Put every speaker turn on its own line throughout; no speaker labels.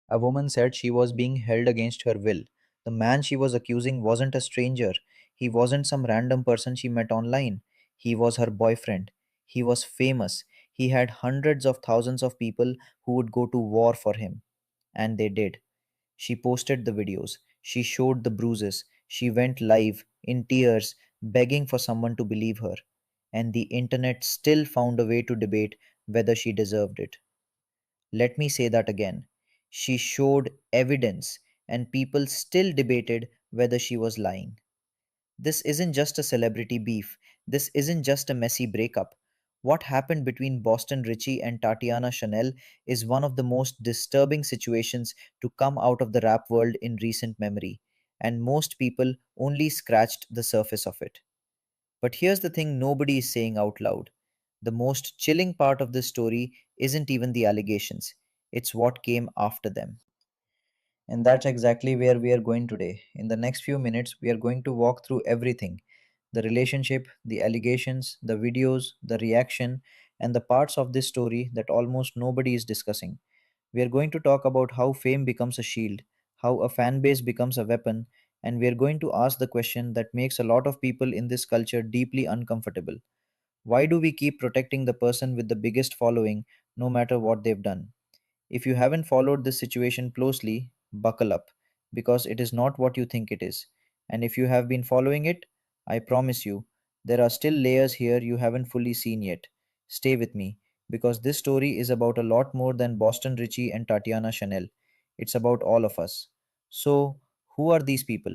A woman said she was being held against her will. The man she was accusing wasn't a stranger. He wasn't some random person she met online. He was her boyfriend. He was famous. He had hundreds of thousands of people who would go to war for him. And they did. She posted the videos. She showed the bruises. She went live, in tears, begging for someone to believe her. And the internet still found a way to debate whether she deserved it. Let me say that again. She showed evidence, and people still debated whether she was lying. This isn't just a celebrity beef. This isn't just a messy breakup. What happened between Boston Richey and Tatiana Chanel is one of the most disturbing situations to come out of the rap world in recent memory, and most people only scratched the surface of it. But here's the thing nobody is saying out loud. The most chilling part of this story isn't even the allegations, it's what came after them. And that's exactly where we are going today. In the next few minutes, we are going to walk through everything: the relationship, the allegations, the videos, the reaction, and the parts of this story that almost nobody is discussing. We are going to talk about how fame becomes a shield, how a fan base becomes a weapon, and we are going to ask the question that makes a lot of people in this culture deeply uncomfortable: why do we keep protecting the person with the biggest following no matter what they've done? If you haven't followed this situation closely, buckle up, because it is not what you think it is. And if you have been following it, I promise you, there are still layers here you haven't fully seen yet. Stay with me, because this story is about a lot more than Boston Richey and Tatiana Chanel. It's about all of us. So, who are these people?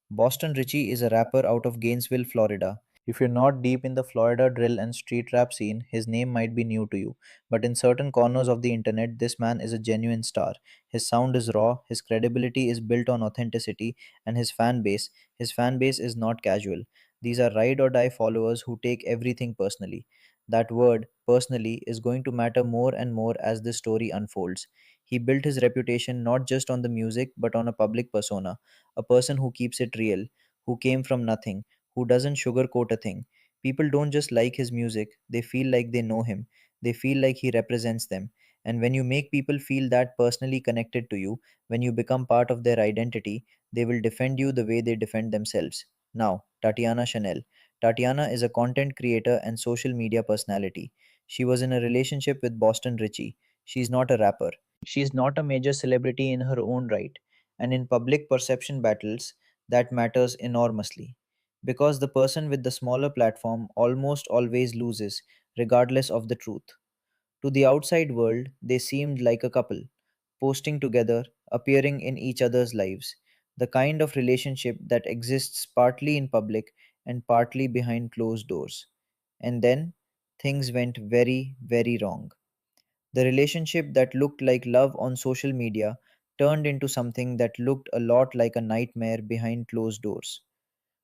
Boston Richey is a rapper out of Gainesville, Florida. If you're not deep in the Florida drill and street rap scene, his name might be new to you. But in certain corners of the internet, this man is a genuine star. His sound is raw, his credibility is built on authenticity, and his fan base is not casual. These are ride or die followers who take everything personally. That word, personally, is going to matter more and more as this story unfolds. He built his reputation not just on the music but on a public persona, a person who keeps it real, who came from nothing, who doesn't sugarcoat a thing. People don't just like his music, they feel like they know him. They feel like he represents them. And when you make people feel that personally connected to you, when you become part of their identity, they will defend you the way they defend themselves. Now, Tatiana Chanel. Tatiana is a content creator and social media personality. She was in a relationship with Boston Richey. She's not a rapper. She's not a major celebrity in her own right. And in public perception battles, that matters enormously. Because the person with the smaller platform almost always loses, regardless of the truth. To the outside world, they seemed like a couple, posting together, appearing in each other's lives, the kind of relationship that exists partly in public and partly behind closed doors. And then things went very, very wrong. The relationship that looked like love on social media turned into something that looked a lot like a nightmare behind closed doors.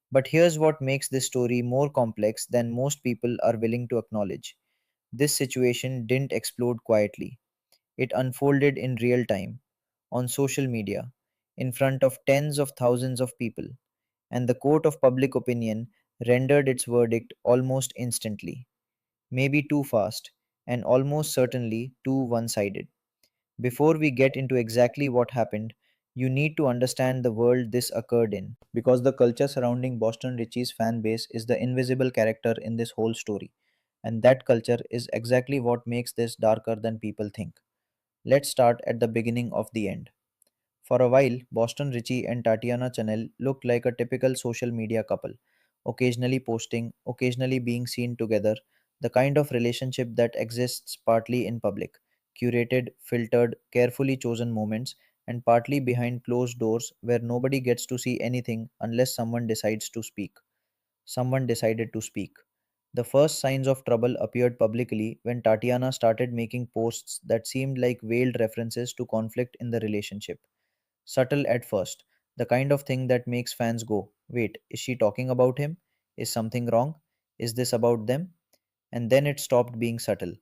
But here's what makes this story more complex than most people are willing to acknowledge. This situation didn't explode quietly. It unfolded in real time, on social media, in front of tens of thousands of people, and the court of public opinion rendered its verdict almost instantly, maybe too fast, and almost certainly too one sided. Before we get into exactly what happened, you need to understand the world this occurred in, because the culture surrounding Boston Richie's fan base is the invisible character in this whole story, and that culture is exactly what makes this darker than people think. Let's start at the beginning of the end. For a while, Boston Richey and Tatiana Chanel looked like a typical social media couple, occasionally posting, occasionally being seen together, the kind of relationship that exists partly in public, curated, filtered, carefully chosen moments, and partly behind closed doors where nobody gets to see anything unless someone decides to speak. Someone decided to speak. The first signs of trouble appeared publicly when Tatiana started making posts that seemed like veiled references to conflict in the relationship. Subtle at first, the kind of thing that makes fans go, wait, is she talking about him? Is something wrong? Is this about them? And then it stopped being subtle.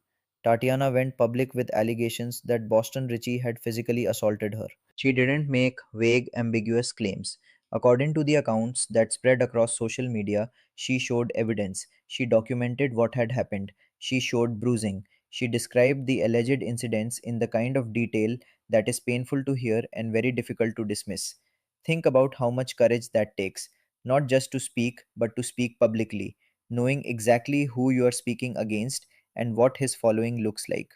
Tatiana went public with allegations that Boston Richey had physically assaulted her. She didn't make vague, ambiguous claims. According to the accounts that spread across social media, she showed evidence. She documented what had happened. She showed bruising. She described the alleged incidents in the kind of detail that is painful to hear and very difficult to dismiss. Think about how much courage that takes, not just to speak, but to speak publicly, knowing exactly who you are speaking against and what his following looks like.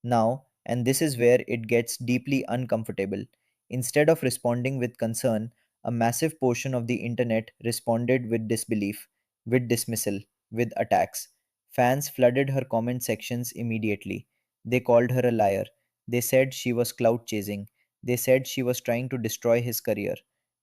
Now, and this is where it gets deeply uncomfortable, instead of responding with concern, a massive portion of the internet responded with disbelief, with dismissal, with attacks. Fans flooded her comment sections immediately. They called her a liar. They said she was clout chasing. They said she was trying to destroy his career.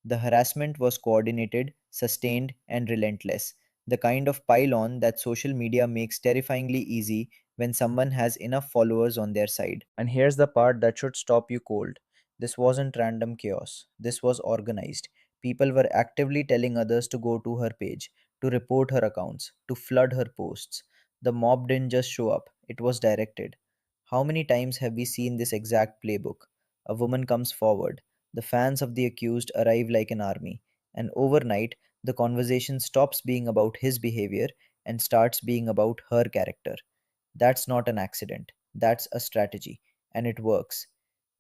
The harassment was coordinated, sustained, and relentless. The kind of pile on that social media makes terrifyingly easy when someone has enough followers on their side. And here's the part that should stop you cold. This wasn't random chaos, this was organized. People were actively telling others to go to her page, to report her accounts, to flood her posts. The mob didn't just show up, it was directed. How many times have we seen this exact playbook? A woman comes forward, the fans of the accused arrive like an army, and overnight, the conversation stops being about his behavior and starts being about her character. That's not an accident. That's a strategy. And it works.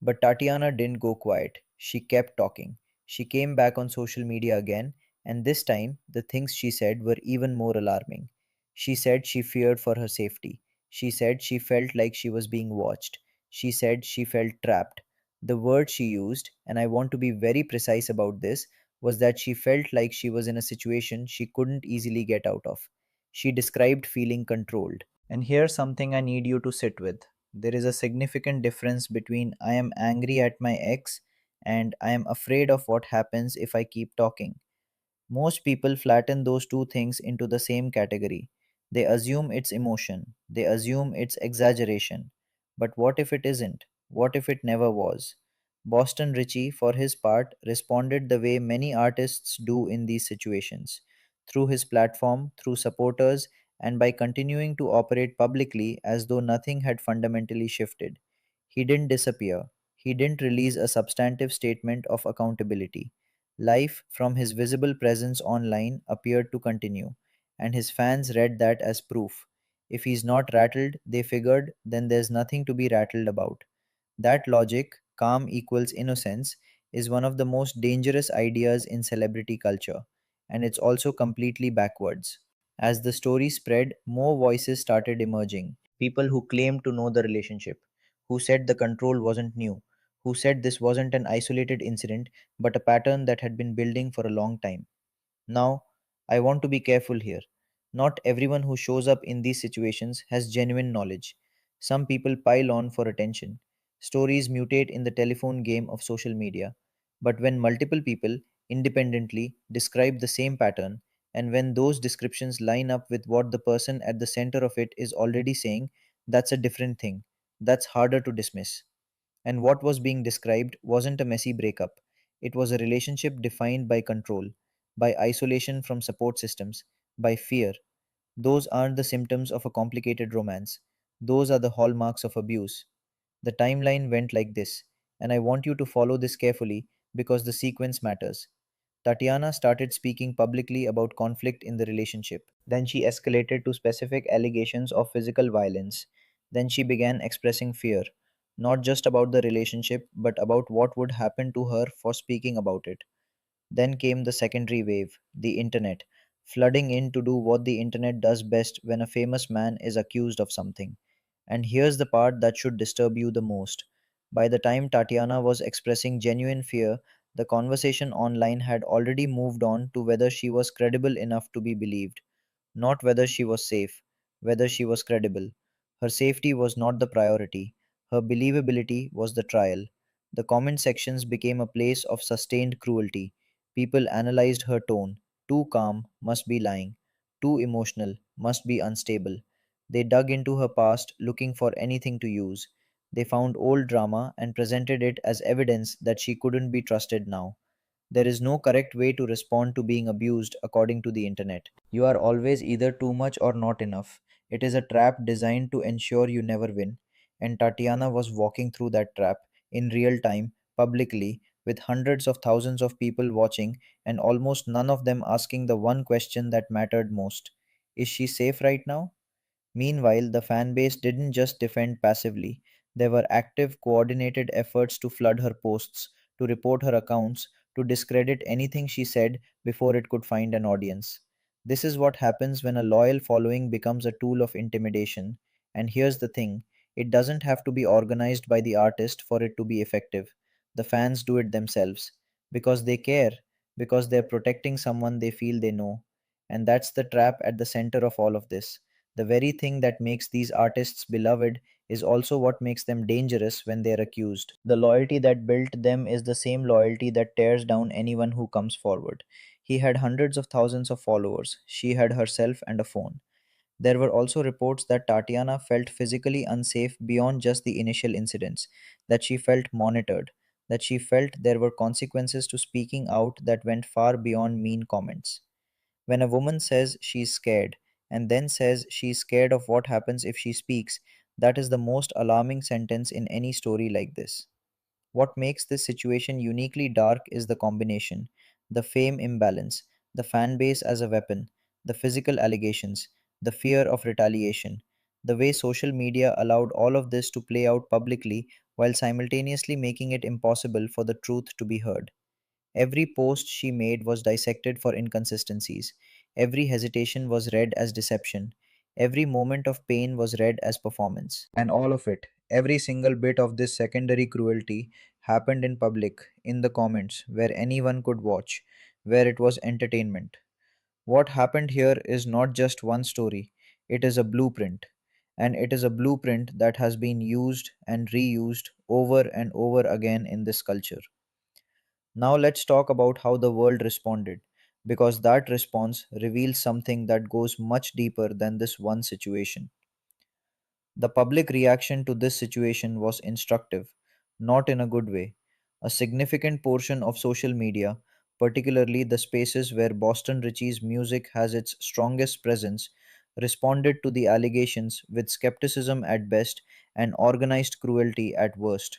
But Tatiana didn't go quiet. She kept talking. She came back on social media again, and this time the things she said were even more alarming. She said she feared for her safety. She said she felt like she was being watched. She said she felt trapped. The word she used, and I want to be very precise about this, was that she felt like she was in a situation she couldn't easily get out of. She described feeling controlled. And here's something I need you to sit with. There is a significant difference between I am angry at my ex and I am afraid of what happens if I keep talking. Most people flatten those two things into the same category. They assume it's emotion, they assume it's exaggeration. But what if it isn't? What if it never was? Boston Richey, for his part, responded the way many artists do in these situations, through his platform, through supporters, and by continuing to operate publicly as though nothing had fundamentally shifted. He didn't disappear, he didn't release a substantive statement of accountability. Life from his visible presence online appeared to continue, and his fans read that as proof. If he's not rattled, they figured, then there's nothing to be rattled about. That logic, calm equals innocence, is one of the most dangerous ideas in celebrity culture, and it's also completely backwards. As the story spread, more voices started emerging. People who claimed to know the relationship, who said the control wasn't new, who said this wasn't an isolated incident but a pattern that had been building for a long time. Now, I want to be careful here. Not everyone who shows up in these situations has genuine knowledge. Some people pile on for attention. Stories mutate in the telephone game of social media. But when multiple people independently describe the same pattern, and when those descriptions line up with what the person at the center of it is already saying, that's a different thing. That's harder to dismiss. And what was being described wasn't a messy breakup. It was a relationship defined by control, by isolation from support systems, by fear. Those aren't the symptoms of a complicated romance. Those are the hallmarks of abuse. The timeline went like this, and I want you to follow this carefully because the sequence matters. Tatiana started speaking publicly about conflict in the relationship. Then she escalated to specific allegations of physical violence. Then she began expressing fear, not just about the relationship, but about what would happen to her for speaking about it. Then came the secondary wave, the internet, flooding in to do what the internet does best when a famous man is accused of something. And here's the part that should disturb you the most. By the time Tatiana was expressing genuine fear, the conversation online had already moved on to whether she was credible enough to be believed, not whether she was safe, whether she was credible. Her safety was not the priority, her believability was the trial. The comment sections became a place of sustained cruelty. People analyzed her tone. Too calm, must be lying. Too emotional, must be unstable. They dug into her past looking for anything to use. They found old drama and presented it as evidence that she couldn't be trusted now. There is no correct way to respond to being abused according to the internet. You are always either too much or not enough. It is a trap designed to ensure you never win. And Tatiana was walking through that trap in real time, publicly, with hundreds of thousands of people watching, and almost none of them asking the one question that mattered most. Is she safe right now? Meanwhile, the fan base didn't just defend passively. There were active, coordinated efforts to flood her posts, to report her accounts, to discredit anything she said before it could find an audience. This is what happens when a loyal following becomes a tool of intimidation. And here's the thing, it doesn't have to be organized by the artist for it to be effective. The fans do it themselves because they care, because they're protecting someone they feel they know. And that's the trap at the center of all of this. The very thing that makes these artists beloved is also what makes them dangerous when they are accused. The loyalty that built them is the same loyalty that tears down anyone who comes forward. He had hundreds of thousands of followers. She had herself and a phone. There were also reports that Tatiana felt physically unsafe beyond just the initial incidents, that she felt monitored, that she felt there were consequences to speaking out that went far beyond mean comments. When a woman says she's scared and then says she's scared of what happens if she speaks, that is the most alarming sentence in any story like this. What makes this situation uniquely dark is the combination: the fame imbalance, the fan base as a weapon, the physical allegations, the fear of retaliation, the way social media allowed all of this to play out publicly while simultaneously making it impossible for the truth to be heard. Every post she made was dissected for inconsistencies. Every hesitation was read as deception. Every moment of pain was read as performance. And all of it, every single bit of this secondary cruelty, happened in public, in the comments, where anyone could watch, where it was entertainment. What happened here is not just one story, it is a blueprint. And it is a blueprint that has been used and reused over and over again in this culture. Now let's talk about how the world responded, because that response reveals something that goes much deeper than this one situation. The public reaction to this situation was instructive, not in a good way. A significant portion of social media, particularly the spaces where Boston Richie's music has its strongest presence, responded to the allegations with skepticism at best and organized cruelty at worst.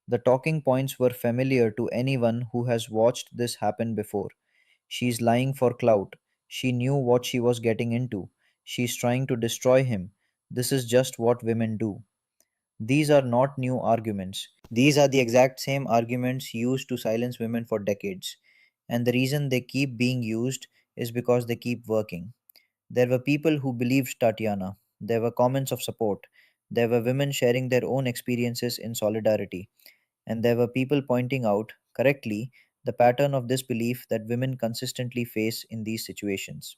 The talking points were familiar to anyone who has watched this happen before. She's lying for clout. She knew what she was getting into. She's trying to destroy him. This is just what women do. These are not new arguments. These are the exact same arguments used to silence women for decades. And the reason they keep being used is because they keep working. There were people who believed Tatiana. There were comments of support. There were women sharing their own experiences in solidarity. And there were people pointing out, correctly, the pattern of disbelief that women consistently face in these situations.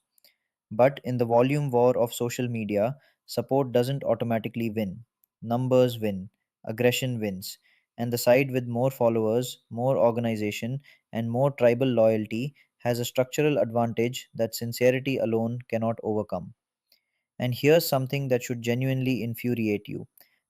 But in the volume war of social media, support doesn't automatically win. Numbers win, aggression wins, and the side with more followers, more organization, and more tribal loyalty has a structural advantage that sincerity alone cannot overcome. And here's something that should genuinely infuriate you.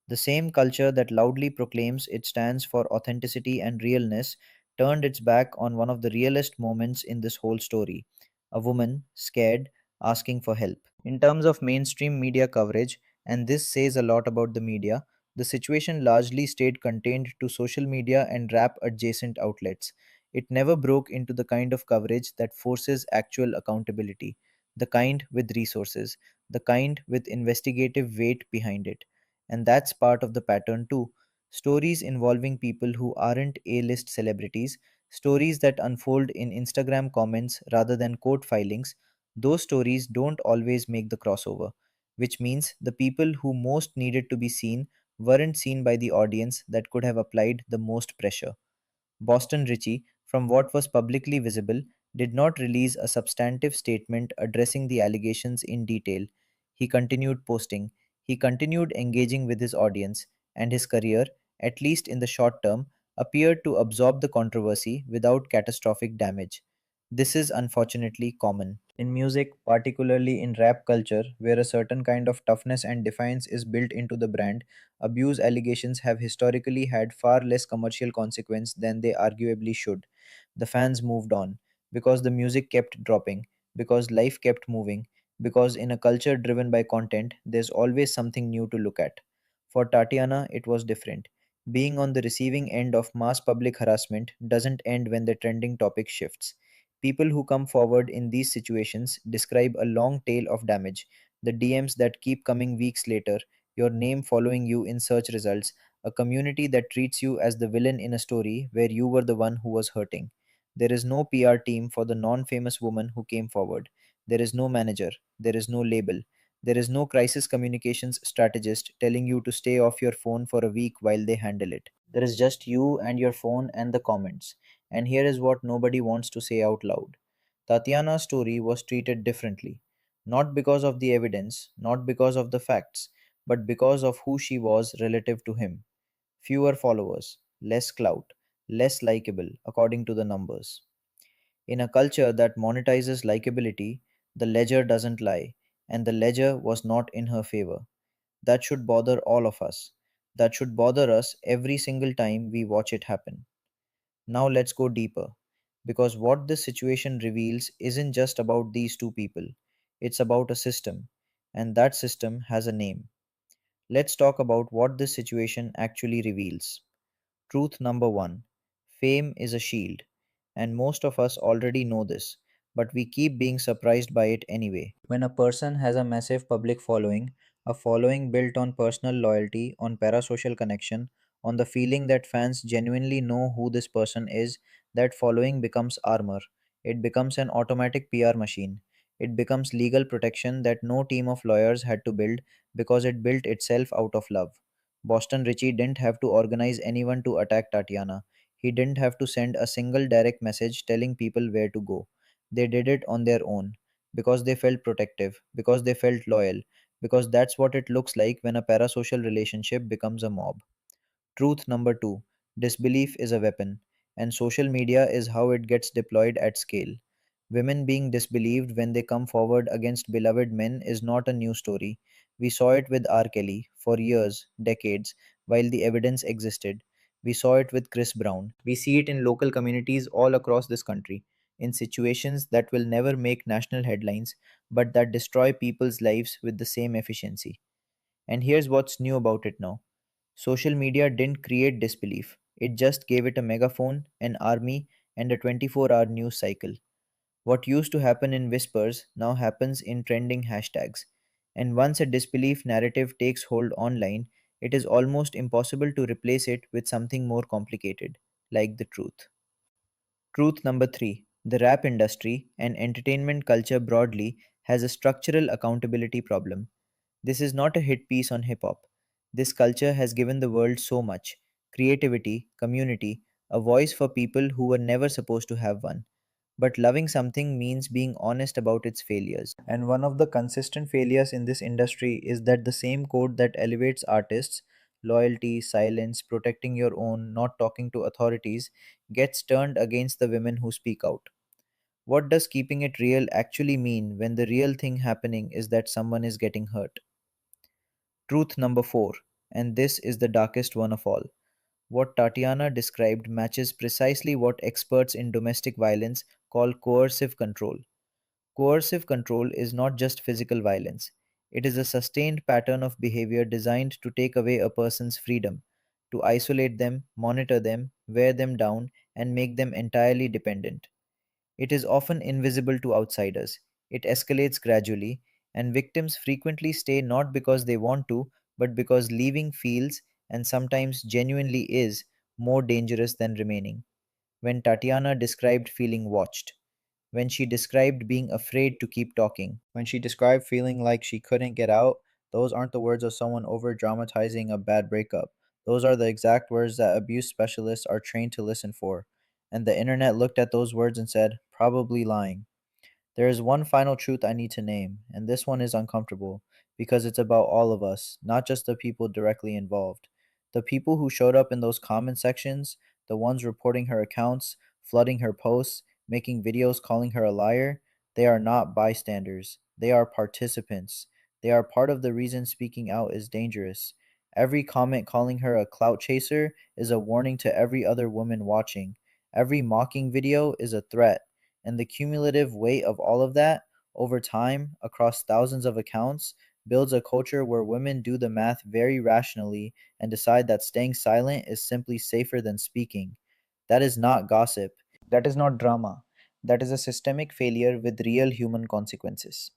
The same culture that loudly proclaims it stands for authenticity and realness turned its back on one of the realest moments in this whole story: a woman, scared, asking for help. In terms of mainstream media coverage, and this says a lot about the media, the situation largely stayed contained to social media and rap adjacent outlets. It never broke into the kind of coverage that forces actual accountability, the kind with resources, the kind with investigative weight behind it. And that's part of the pattern too. Stories involving people who aren't A list celebrities, stories that unfold in Instagram comments rather than court filings, those stories don't always make the crossover, which means the people who most needed to be seen weren't seen by the audience that could have applied the most pressure. Boston Richey, from what was publicly visible, did not release a substantive statement addressing the allegations in detail. He continued posting, he continued engaging with his audience, and his career, at least in the short term, appeared to absorb the controversy without catastrophic damage. This is unfortunately common. In music, particularly in rap culture, where a certain kind of toughness and defiance is built into the brand, abuse allegations have historically had far less commercial consequence than they arguably should. The fans moved on because the music kept dropping, because life kept moving, because in a culture driven by content, there's always something new to look at. For Tatiana, it was different. Being on the receiving end of mass public harassment doesn't end when the trending topic shifts. People who come forward in these situations describe a long tail of damage. the DMs that keep coming weeks later, your name following you in search results, a community that treats you as the villain in a story where you were the one who was hurting. There is no PR team for the non famous woman who came forward. There is no manager. There is no label. There is no crisis communications strategist telling you to stay off your phone for a week while they handle it. There is just you and your phone and the comments. And here is what nobody wants to say out loud. Tatiana's story was treated differently. Not because of the evidence, not because of the facts, but because of who she was relative to him. Fewer followers, less clout, less likable according to the numbers. In a culture that monetizes likability, the ledger doesn't lie, and the ledger was not in her favor. That should bother all of us. That should bother us every single time we watch it happen. Now let's go deeper. Because what this situation reveals isn't just about these two people, it's about a system, and that system has a name. Let's talk about what this situation actually reveals. Truth number one: fame is a shield, and most of us already know this, but we keep being surprised by it anyway. When a person has a massive public following, a following built on personal loyalty, on parasocial connection, on the feeling that fans genuinely know who this person is, that following becomes armor. It becomes an automatic PR machine. It becomes legal protection that no team of lawyers had to build because it built itself out of love. Boston Richey didn't have to organize anyone to attack Tatiana. He didn't have to send a single direct message telling people where to go. They did it on their own because they felt protective, because they felt loyal, because that's what it looks like when a parasocial relationship becomes a mob. Truth number two: disbelief is a weapon, and social media is how it gets deployed at scale. Women being disbelieved when they come forward against beloved men is not a new story. We saw it with R. Kelly for years, decades, while the evidence existed. We saw it with Chris Brown. We see it in local communities all across this country, in situations that will never make national headlines, but that destroy people's lives with the same efficiency. And here's what's new about it now: social media didn't create disbelief, it just gave it a megaphone, an army, and a 24-hour news cycle. What used to happen in whispers now happens in trending hashtags. And once a disbelief narrative takes hold online, it is almost impossible to replace it with something more complicated, like the truth. Truth number three: the rap industry and entertainment culture broadly has a structural accountability problem. This is not a hit piece on hip hop. This culture has given the world so much creativity, community, a voice for people who were never supposed to have one. But loving something means being honest about its failures. And one of the consistent failures in this industry is that the same code that elevates artists, loyalty, silence, protecting your own, not talking to authorities, gets turned against the women who speak out. What does keeping it real actually mean when the real thing happening is that someone is getting hurt? Truth number four, and this is the darkest one of all. What Tatiana described matches precisely what experts in domestic violence call coercive control. Coercive control is not just physical violence, it is a sustained pattern of behavior designed to take away a person's freedom, to isolate them, monitor them, wear them down, and make them entirely dependent. It is often invisible to outsiders. It escalates gradually, and victims frequently stay not because they want to, but because leaving feels, and sometimes genuinely is, more dangerous than remaining. When Tatiana described feeling watched, when she described being afraid to keep talking, when she described feeling like she couldn't get out, those aren't the words of someone over dramatizing a bad breakup. Those are the exact words that abuse specialists are trained to listen for. And the internet looked at those words and said, probably lying. There is one final truth I need to name, and this one is uncomfortable because it's about all of us, not just the people directly involved. The people who showed up in those comment sections, the ones reporting her accounts, flooding her posts, making videos calling her a liar, they are not bystanders. They are participants. They are part of the reason speaking out is dangerous. Every comment calling her a clout chaser is a warning to every other woman watching. Every mocking video is a threat, and the cumulative weight of all of that over time across thousands of accounts builds a culture where women do the math very rationally and decide that staying silent is simply safer than speaking. That is not gossip. That is not drama. That is a systemic failure with real human consequences.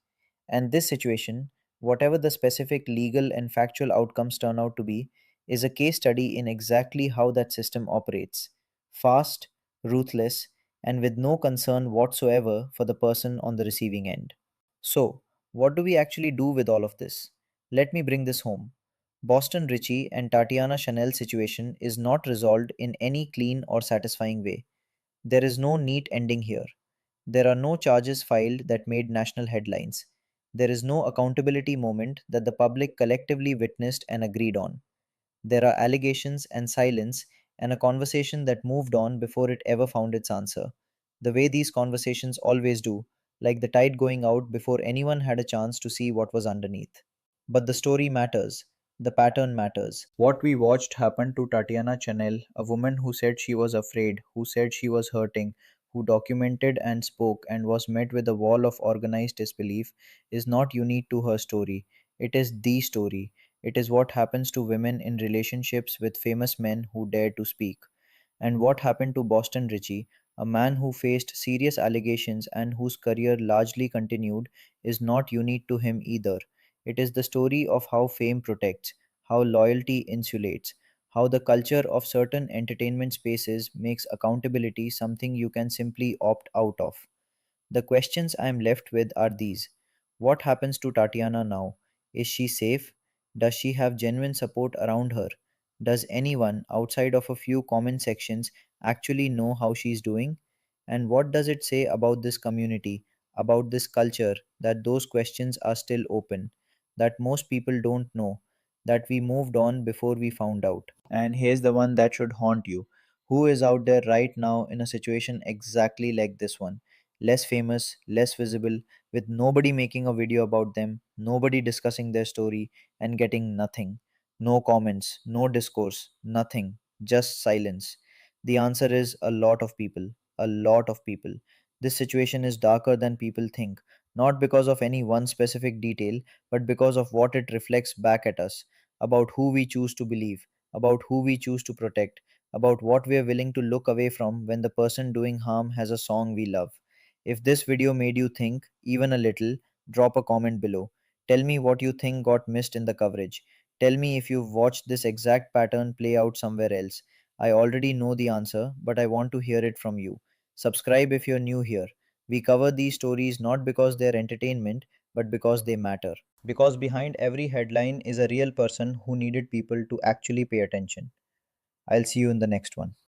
And this situation, Whatever the specific legal and factual outcomes turn out to be, is a case study in exactly how that system operates: fast, ruthless, and with no concern whatsoever for the person on the receiving end. So, what do we actually do with all of this? Let me bring this home. Boston Richey and Tatiana Chanel situation is not resolved in any clean or satisfying way. There is no neat ending here. There are no charges filed that made national headlines. There is no accountability moment that the public collectively witnessed and agreed on. There are allegations and silence and a conversation that moved on before it ever found its answer. The way these conversations always do, like the tide going out before anyone had a chance to see what was underneath. But the story matters. The pattern matters. What we watched happen to Tatiana Chanel, a woman who said she was afraid, who said she was hurting, who documented and spoke and was met with a wall of organized disbelief, is not unique to her story. It is the story. It is what happens to women in relationships with famous men who dare to speak. And what happened to Boston Richey, a man who faced serious allegations and whose career largely continued, is not unique to him either. It is the story of how fame protects, how loyalty insulates, how the culture of certain entertainment spaces makes accountability something you can simply opt out of. The questions I am left with are these: what happens to Tatiana now? Is she safe? Does she have genuine support around her? Does anyone outside of a few comment sections actually know how she's doing? And what does it say about this community, about this culture, that those questions are still open, that most people don't know, that we moved on before we found out? And here's the one that should haunt you: who is out there right now in a situation exactly like this one? Less famous, less visible, with nobody making a video about them, nobody discussing their story, and getting nothing. No comments, no discourse, nothing, just silence. The answer is a lot of people. A lot of people. This situation is darker than people think, not because of any one specific detail, but because of what it reflects back at us, about who we choose to believe, about who we choose to protect, about what we are willing to look away from when the person doing harm has a song we love. If this video made you think, even a little, drop a comment below. Tell me what you think got missed in the coverage. Tell me if you've watched this exact pattern play out somewhere else. I already know the answer, but I want to hear it from you. Subscribe if you're new here. We cover these stories not because they're entertainment, but because they matter. Because behind every headline is a real person who needed people to actually pay attention. I'll see you in the next one.